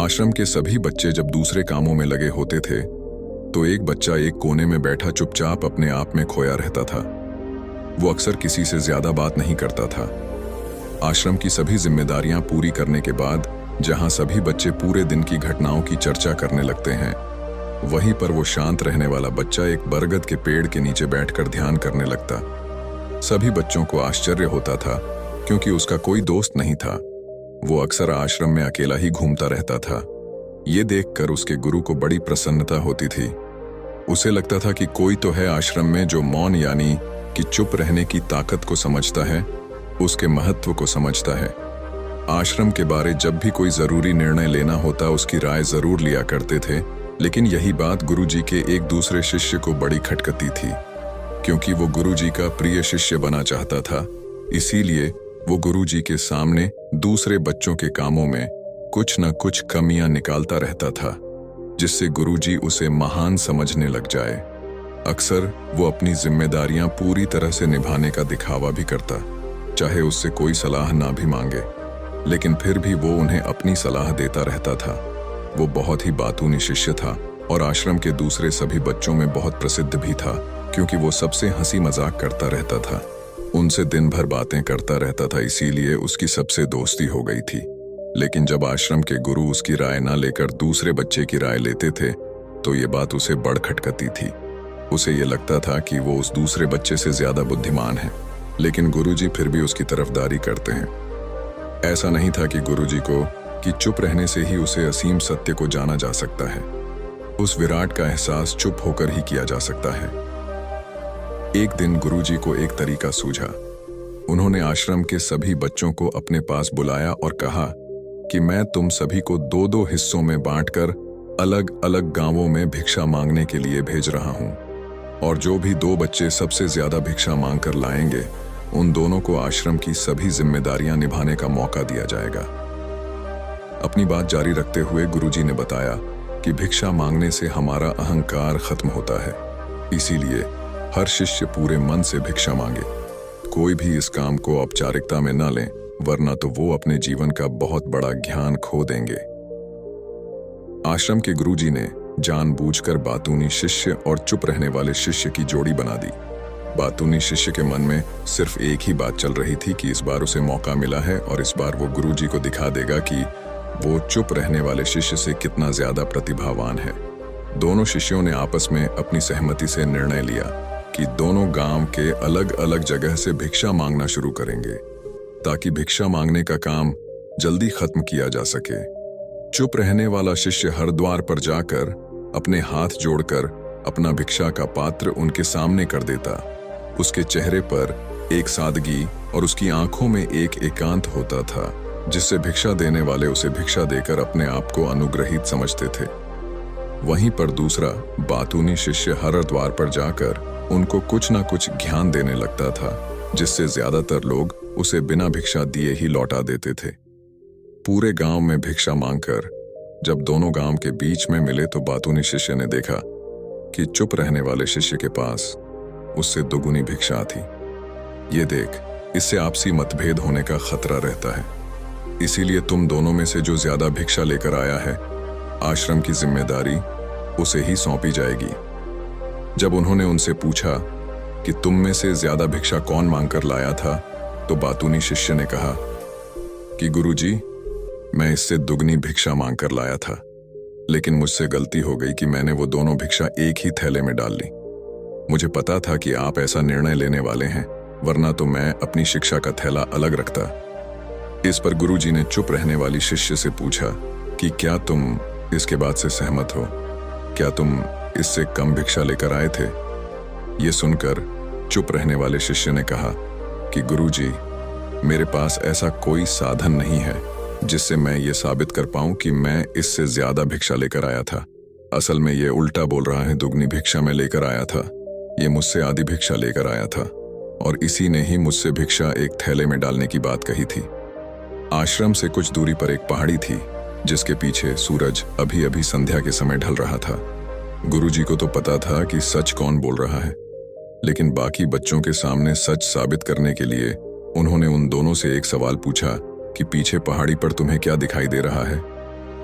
आश्रम के सभी बच्चे जब दूसरे कामों में लगे होते थे तो एक बच्चा एक कोने में बैठा चुपचाप अपने आप में खोया रहता था। वो अक्सर किसी से ज्यादा बात नहीं करता था। आश्रम की सभी जिम्मेदारियां पूरी करने के बाद जहां सभी बच्चे पूरे दिन की घटनाओं की चर्चा करने लगते हैं, वहीं पर वो शांत रहने वाला बच्चा एक बरगद के पेड़ के नीचे बैठकर ध्यान करने लगता। सभी बच्चों को आश्चर्य होता था क्योंकि उसका कोई दोस्त नहीं था। वो अक्सर आश्रम में अकेला ही घूमता रहता था। ये देखकर उसके गुरु को बड़ी प्रसन्नता होती थी। उसे लगता था कि कोई तो है आश्रम में जो मौन यानी कि चुप रहने की ताकत को समझता है, उसके महत्व को समझता है। आश्रम के बारे जब भी कोई जरूरी निर्णय लेना होता उसकी राय जरूर लिया करते थे, लेकिन यही बात गुरुजी के एक दूसरे शिष्य को बड़ी खटकती थी। क्योंकि वो गुरुजी का प्रिय शिष्य बना चाहता था, इसीलिए वो गुरुजी के सामने दूसरे बच्चों के कामों में कुछ न कुछ कमियां निकालता रहता था, जिससे गुरुजी उसे महान समझने लग जाए। अक्सर वो अपनी जिम्मेदारियां पूरी तरह से निभाने का दिखावा भी करता, चाहे उससे कोई सलाह ना भी मांगे, लेकिन फिर भी वो उन्हें अपनी सलाह देता रहता था। वो बहुत ही बातूनी शिष्य था और आश्रम के दूसरे सभी बच्चों में बहुत प्रसिद्ध भी था, क्योंकि वो सबसे हंसी मजाक करता रहता था, उनसे दिन भर बातें करता रहता था, इसीलिए उसकी सबसे दोस्ती हो गई थी। लेकिन जब आश्रम के गुरु उसकी राय ना लेकर दूसरे बच्चे की राय लेते थे तो ये बात उसे बड़ खटकती थी। उसे ये लगता था कि वो उस दूसरे बच्चे से ज्यादा बुद्धिमान है, लेकिन गुरुजी फिर भी उसकी तरफदारी करते हैं। ऐसा नहीं था कि गुरुजी को कि चुप रहने से ही उसे असीम सत्य को जाना जा सकता है। उस विराट का एहसास चुप होकर ही किया जा सकता है। एक दिन गुरुजी को एक तरीका सूझा। उन्होंने आश्रम के सभी बच्चों को अपने पास बुलाया और कहा कि मैं तुम सभी को दो दो हिस्सों में बांटकर अलग अलग गांवों में भिक्षा मांगने के लिए भेज रहा हूं, और जो भी दो बच्चे सबसे ज्यादा भिक्षा मांगकर लाएंगे उन दोनों को आश्रम की सभी जिम्मेदारियां निभाने का मौका दिया जाएगा। अपनी बात जारी रखते हुए गुरुजी ने बताया कि भिक्षा मांगने से हमारा अहंकार खत्म होता है, इसीलिए हर शिष्य पूरे मन से भिक्षा मांगे। कोई भी इस काम को औपचारिकता में न लें, वरना तो वो अपने जीवन का बहुत बड़ा ज्ञान खो देंगे। आश्रम के गुरुजी ने जानबूझकर बातूनी शिष्य और चुप रहने वाले शिष्य की जोड़ी बना दी। बातूनी शिष्य के मन में सिर्फ एक ही बात चल रही थी कि इस बार उसे मौका मिला है और इस बार वो गुरुजी को दिखा देगा कि वो चुप रहने वाले शिष्य से कितना ज्यादा प्रतिभावान है। दोनों शिष्यों ने आपस में अपनी सहमति से निर्णय लिया कि दोनों गांव के अलग अलग जगह से भिक्षा मांगना शुरू करेंगे, ताकि भिक्षा मांगने का काम जल्दी खत्म किया जा सके। चुप रहने वाला शिष्य हर द्वार पर जाकर अपने हाथ जोड़कर अपना भिक्षा का पात्र उनके सामने कर देता। उसके चेहरे पर एक सादगी और उसकी आंखों में एक एकांत होता था, जिससे भिक्षा देने वाले उसे भिक्षा देकर अपने आप को अनुग्रहित समझते थे। वहीं पर दूसरा बातूनी शिष्य हर द्वार पर जाकर उनको कुछ ना कुछ ज्ञान देने लगता था, जिससे ज्यादातर लोग उसे बिना भिक्षा दिए ही लौटा देते थे। पूरे गांव में भिक्षा मांगकर जब दोनों गांव के बीच में मिले तो बातूनी शिष्य ने देखा कि चुप रहने वाले शिष्य के पास उससे दोगुनी भिक्षा थी। ये देख, इससे आपसी मतभेद होने का खतरा रहता है, इसीलिए तुम दोनों में से जो ज्यादा भिक्षा लेकर आया है, आश्रम की जिम्मेदारी उसे ही सौंपी जाएगी। जब उन्होंने उनसे पूछा कि तुम में से ज्यादा भिक्षा कौन मांगकर लाया था, तो बातूनी शिष्य ने कहा कि गुरुजी, मैं इससे दुगनी भिक्षा मांगकर लाया था, लेकिन मुझसे गलती हो गई कि मैंने वो दोनों भिक्षा एक ही थैले में डाल ली। मुझे पता था कि आप ऐसा निर्णय लेने वाले हैं, वरना तो मैं अपनी शिक्षा का थैला अलग रखता। इस पर गुरुजी ने चुप रहने वाली शिष्य से पूछा कि क्या तुम इसके बाद से सहमत हो? क्या तुम इससे कम भिक्षा लेकर आए थे? ये सुनकर चुप रहने वाले शिष्य ने कहा कि गुरुजी, मेरे पास ऐसा कोई साधन नहीं है जिससे मैं ये साबित कर पाऊं कि मैं इससे ज्यादा भिक्षा लेकर आया था। असल में ये उल्टा बोल रहा है, दुगनी भिक्षा में लेकर आया था। ये मुझसे आधी भिक्षा लेकर आया था और इसी ने ही मुझसे भिक्षा एक थैले में डालने की बात कही थी। आश्रम से कुछ दूरी पर एक पहाड़ी थी, जिसके पीछे सूरज अभी अभी संध्या के समय ढल रहा था। गुरुजी को तो पता था कि सच कौन बोल रहा है, लेकिन बाकी बच्चों के सामने सच साबित करने के लिए उन्होंने उन दोनों से एक सवाल पूछा कि पीछे पहाड़ी पर तुम्हें क्या दिखाई दे रहा है?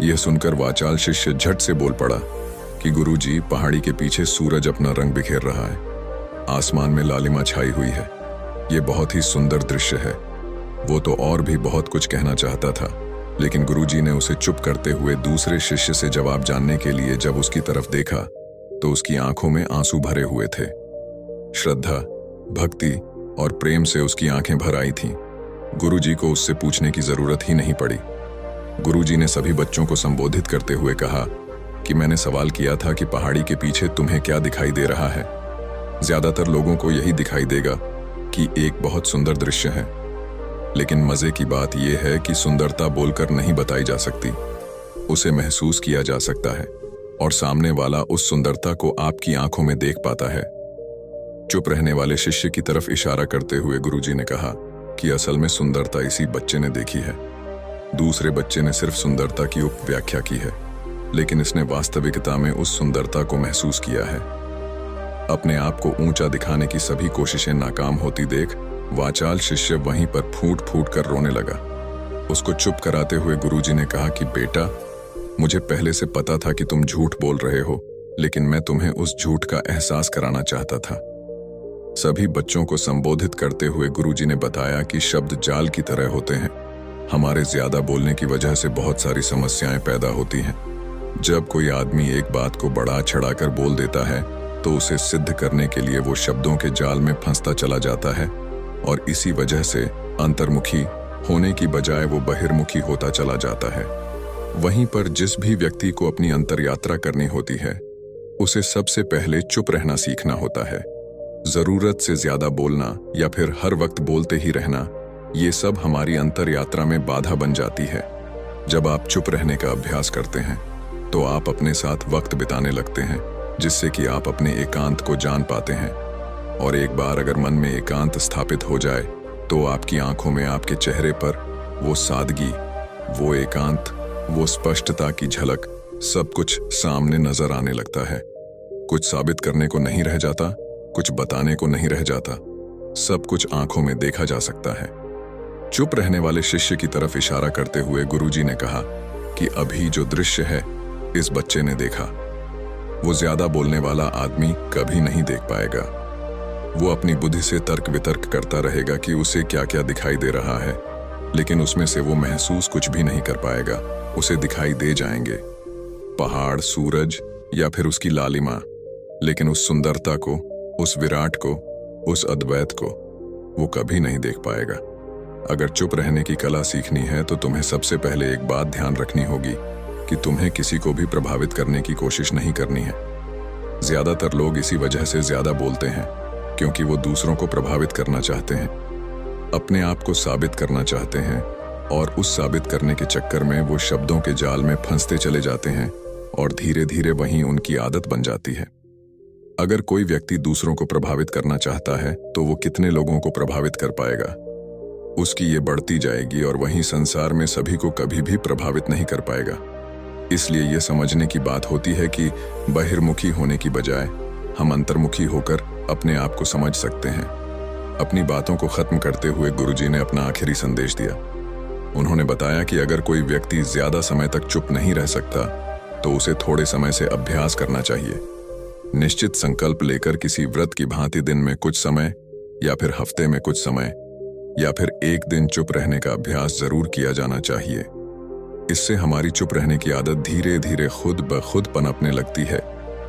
यह सुनकर वाचाल शिष्य झट से बोल पड़ा कि गुरुजी, पहाड़ी के पीछे सूरज अपना रंग बिखेर रहा है। आसमान में लालिमा छाई हुई है। ये बहुत ही सुंदर दृश्य है। वो तो और भी बहुत कुछ कहना चाहता था, लेकिन गुरुजी ने उसे चुप करते हुए दूसरे शिष्य से जवाब जानने के लिए जब उसकी तरफ देखा तो उसकी आंखों में आंसू भरे हुए थे। श्रद्धा, भक्ति और प्रेम से उसकी आंखें भर आई थीं। गुरुजी को उससे पूछने की जरूरत ही नहीं पड़ी। गुरुजी ने सभी बच्चों को संबोधित करते हुए कहा कि मैंने सवाल किया था कि पहाड़ी के पीछे तुम्हें क्या दिखाई दे रहा है। ज्यादातर लोगों को यही दिखाई देगा कि एक बहुत सुंदर दृश्य है, लेकिन मजे की बात यह है कि सुंदरता बोलकर नहीं बताई जा सकती, उसे महसूस किया जा सकता है और सामने वाला उस सुंदरता को आपकी आंखों में देख पाता है। चुप रहने वाले शिष्य की तरफ इशारा करते हुए गुरुजी ने कहा कि असल में सुंदरता इसी बच्चे ने देखी है। दूसरे बच्चे ने सिर्फ सुंदरता की उपव्याख्या की है, लेकिन इसने वास्तविकता में उस सुंदरता को महसूस किया है। अपने आप को ऊंचा दिखाने की सभी कोशिशें नाकाम होती देख वाचाल शिष्य वहीं पर फूट फूट कर रोने लगा। उसको चुप कराते हुए गुरुजी ने कहा कि बेटा, मुझे पहले से पता था कि तुम झूठ बोल रहे हो, लेकिन मैं तुम्हें उस झूठ का एहसास कराना चाहता था। सभी बच्चों को संबोधित करते हुए गुरुजी ने बताया कि शब्द जाल की तरह होते हैं। हमारे ज्यादा बोलने की वजह से बहुत सारी समस्याएं पैदा होती हैं। जब कोई आदमी एक बात को बढ़ा चढ़ाकर बोल देता है तो उसे सिद्ध करने के लिए वो शब्दों के जाल में फंसता चला जाता है और इसी वजह से अंतर्मुखी होने की बजाय वो बहिर्मुखी होता चला जाता है। वहीं पर जिस भी व्यक्ति को अपनी अंतर यात्रा करनी होती है, उसे सबसे पहले चुप रहना सीखना होता है। जरूरत से ज्यादा बोलना या फिर हर वक्त बोलते ही रहना, ये सब हमारी अंतर यात्रा में बाधा बन जाती है। जब आप चुप रहने का अभ्यास करते हैं तो आप अपने साथ वक्त बिताने लगते हैं, जिससे कि आप अपने एकांत को जान पाते हैं। और एक बार अगर मन में एकांत स्थापित हो जाए तो आपकी आंखों में, आपके चेहरे पर वो सादगी, वो एकांत, वो स्पष्टता की झलक, सब कुछ सामने नजर आने लगता है। कुछ साबित करने को नहीं रह जाता, कुछ बताने को नहीं रह जाता, सब कुछ आंखों में देखा जा सकता है। चुप रहने वाले शिष्य की तरफ इशारा करते हुए गुरुजी ने कहा कि अभी जो दृश्य है इस बच्चे ने देखा, वो ज्यादा बोलने वाला आदमी कभी नहीं देख पाएगा। वो अपनी बुद्धि से तर्क वितर्क करता रहेगा कि उसे क्या क्या दिखाई दे रहा है, लेकिन उसमें से वो महसूस कुछ भी नहीं कर पाएगा। उसे दिखाई दे जाएंगे पहाड़, सूरज या फिर उसकी लालिमा, लेकिन उस सुंदरता को, उस विराट को, उस अद्वैत को वो कभी नहीं देख पाएगा। अगर चुप रहने की कला सीखनी है तो तुम्हें सबसे पहले एक बात ध्यान रखनी होगी कि तुम्हें किसी को भी प्रभावित करने की कोशिश नहीं करनी है। ज्यादातर लोग इसी वजह से ज्यादा बोलते हैं क्योंकि वो दूसरों को प्रभावित करना चाहते हैं, अपने आप को साबित करना चाहते हैं, और उस साबित करने के चक्कर में वो शब्दों के जाल में फंसते चले जाते हैं और धीरे धीरे वहीं उनकी आदत बन जाती है। अगर कोई व्यक्ति दूसरों को प्रभावित करना चाहता है तो वो कितने लोगों को प्रभावित कर पाएगा, उसकी ये बढ़ती जाएगी और वहीं संसार में सभी को कभी भी प्रभावित नहीं कर पाएगा। इसलिए ये समझने की बात होती है कि बहिर्मुखी होने की बजाय हम अंतर्मुखी होकर अपने आप को समझ सकते हैं। अपनी बातों को खत्म करते हुए गुरुजी ने अपना आखिरी संदेश दिया। उन्होंने बताया कि अगर कोई व्यक्ति ज्यादा समय तक चुप नहीं रह सकता तो उसे थोड़े समय से अभ्यास करना चाहिए। निश्चित संकल्प लेकर किसी व्रत की भांति दिन में कुछ समय या फिर हफ्ते में कुछ समय या फिर एक दिन चुप रहने का अभ्यास जरूर किया जाना चाहिए। इससे हमारी चुप रहने की आदत धीरे धीरे खुद ब खुद पनपने लगती है,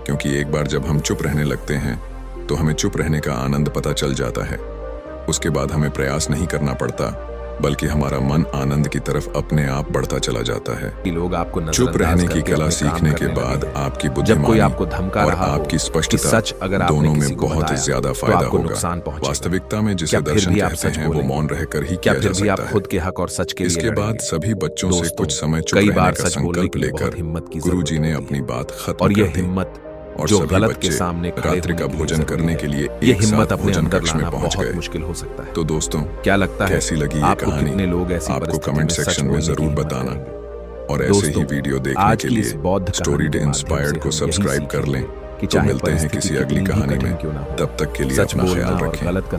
क्योंकि एक बार जब हम चुप रहने लगते हैं तो हमें चुप रहने का आनंद पता चल जाता है। उसके बाद हमें प्रयास नहीं करना पड़ता, बल्कि हमारा मन आनंद की तरफ अपने आप बढ़ता चला जाता है। लोग आपको चुप रहने की कला सीखने के बाद आपकी बुद्धिमानी और आपकी स्पष्टता सच अगर दोनों में बहुत ज्यादा फायदा होगा। वास्तविकता में जिसे दर्शन कहते हैं वो मौन रहकर ही किया जा सकता है। खुद के हक और सच के लिए इसके बाद सभी बच्चों से कुछ समय चुप रहने का संकल्प लेकर गुरुजी ने अपनी बात खत्म और ये कर दी हिम्मत और जो सभी गलत के बच्चे सामने रात्रि का भोजन करने के लिए ये एक हिम्मत साथ अपने भोजन अंदर कक्ष में लाना पहुंच बहुत गए। मुश्किल हो सकता है। तो दोस्तों, क्या लगता है कैसी लगी ये आपको कहानी? कितने लोग ऐसी आपको परिस्थिति कमेंट में सच सेक्शन में बोलने की जरूर हिम्मत बताना करेंगे? और ऐसे ही दोस्तों, वीडियो देखने आज के की इस लिए बौद्ध कहानी स्टोरी के डे माध्यम इंस्पायर्ड से को हम सब्सक्राइब यही कर लें। सीखेंगे कि तो चाहे मिलते हैं परिस्थिति किसी कितनी अगली ही कहानी कठिन में। क्यों ना हो, तब तक के लिए सच अपना बोलना ख्याल और रखें गलत का